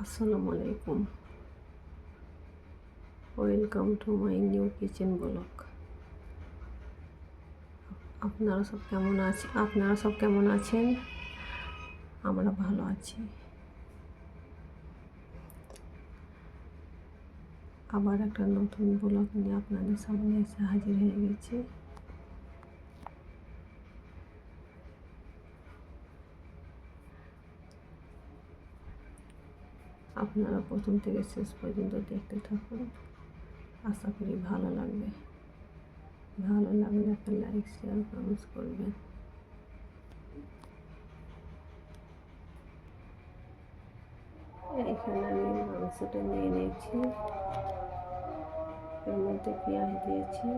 আসসালামু আলাইকুম, welcome to my new kitchen blog. আপনারা সব কেমন আছেন? আমরা ভালো আছি। আবার একটা নতুন ব্লগ নিয়ে আপনাদের সামনে এসে হাজির হয়ে গেছি। আপনারা প্রথম থেকে শেষ পর্যন্ত দেখতে থাকুন, আশা করি ভালো লাগবে। ভালো লাগলে একটা লাইক, শেয়ার, কমেন্টস করবেন। এখানে আমি মাংসটা নিয়ে নিয়েছি, এর মধ্যে পেঁয়াজ দিয়েছি,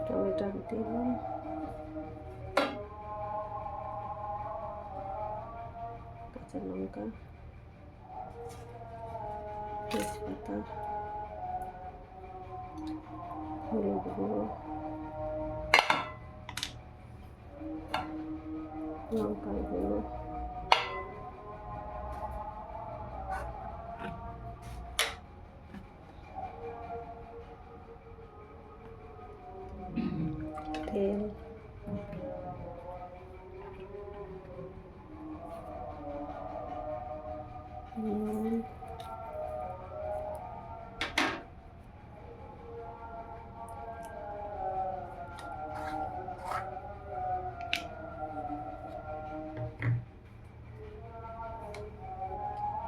টমেটো দিলাম, কাঁচা লঙ্কা, তেজপাতা, হলুদ গুঁড়ো, লঙ্কার গুঁড়ো, তেল, নুন,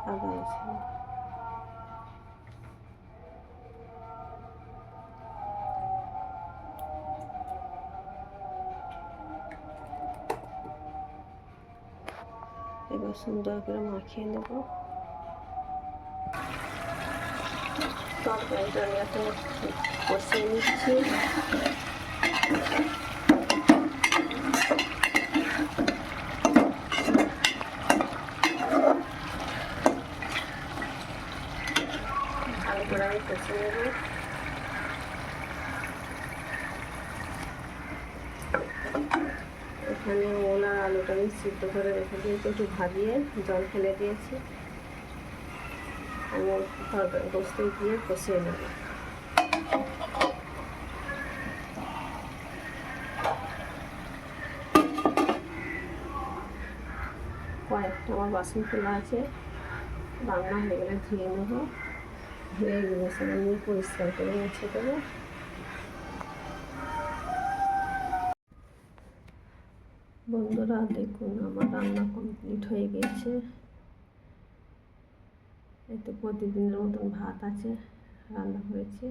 আদা রসুন। এবার সুন্দর করে মাখিয়ে নেব। তরকারিটা আমি এখন কষিয়ে নিচ্ছি। ভালো করে আমি কষিয়ে নেব। এখানে ওলা আলুটা আমি সিদ্ধ করে রেখে দিয়েছি, একটু ভাজিয়ে জল ফেলে দিয়েছি। আমি তরকারি গোস্তে দিয়ে কষিয়ে নেব। কয়েকটা আমার বাসন খোলা আছে, রান্না হয়ে গেলে ধুয়ে নেব। ধুয়ে বাসন নিয়ে পরিষ্কার করে মুছে দেবো। বন্ধুরা দেখুন, আমার রান্না কমপ্লিট হয়ে গেছে। এতে প্রতিদিনের মতন ভাত আছে, রান্না করেছি।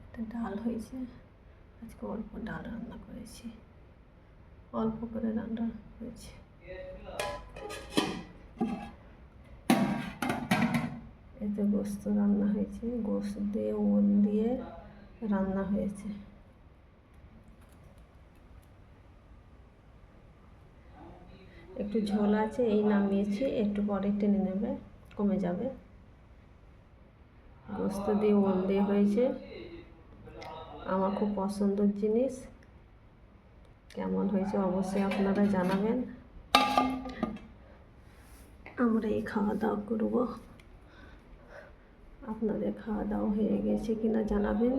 একটা ডাল হয়েছে, আজকে অল্প ডাল রান্না করেছি, অল্প করে রান্না হয়েছে। এতে গোস্ত রান্না হয়েছে, গোস্ত দিয়ে ওল দিয়ে রান্না হয়েছে। একটু ঝোল আছে, এই নামিয়েছি, একটু পরে টেনে নেবে, কমে যাবে। গোস্ত দিয়ে ওল দিয়ে হয়েছে, আমার খুব পছন্দের জিনিস। কেমন হয়েছে অবশ্যই আপনারা জানাবেন। আমরা এই খাওয়া দাওয়া করব। আপনাদের খাওয়া দাওয়া হয়ে গেছে কিনা জানাবেন।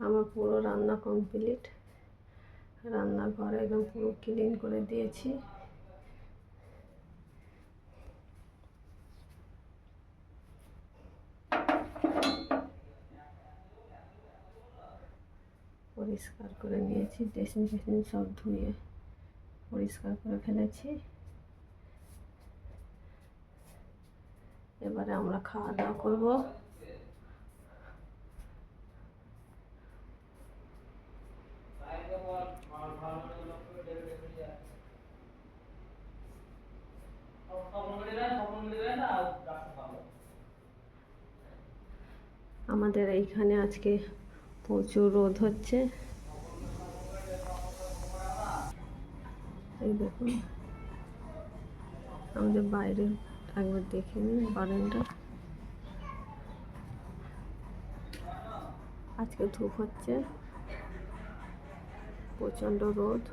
আমার পুরো রান্না কমপ্লিট, রান্নাঘর একদম পুরো ক্লিন করে দিয়েছি। পরিষ্কার করে নিয়েছি, ড্রেসিং ফেসিং সব ধুয়ে পরিষ্কার করে ফেলেছি। এবারে আমরা খাওয়া দাওয়া করব। আমাদের এইখানে আজকে প্রচুর রোদ হচ্ছে। এই দেখুন, আমাদের বাইরে একবার দেখে নিন বারান্দা। আজকে ধূপ হচ্ছে। প্রচণ্ড রোদ।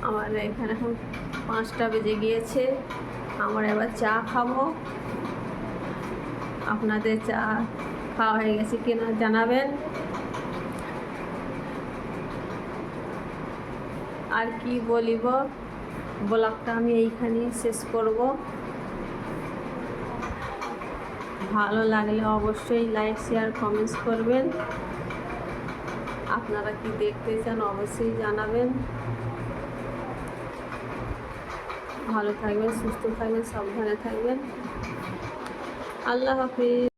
আমার এখানে এখন 5টা বেজে গিয়েছে। আমরা এবার চা খাবো। আপনাদের চা খাওয়া হয়ে গেছে কিনা জানাবেন। আর কি বলিব, ব্লগটা আমি এইখানেই শেষ করব। ভালো লাগলে অবশ্যই লাইক শেয়ার কমেন্টস করবেন। আপনারা কি দেখতে চান অবশ্যই জানাবেন। ভালো থাকবেন, সুস্থ থাকবেন, সাবধানে থাকবেন। আল্লাহ হাফিজ।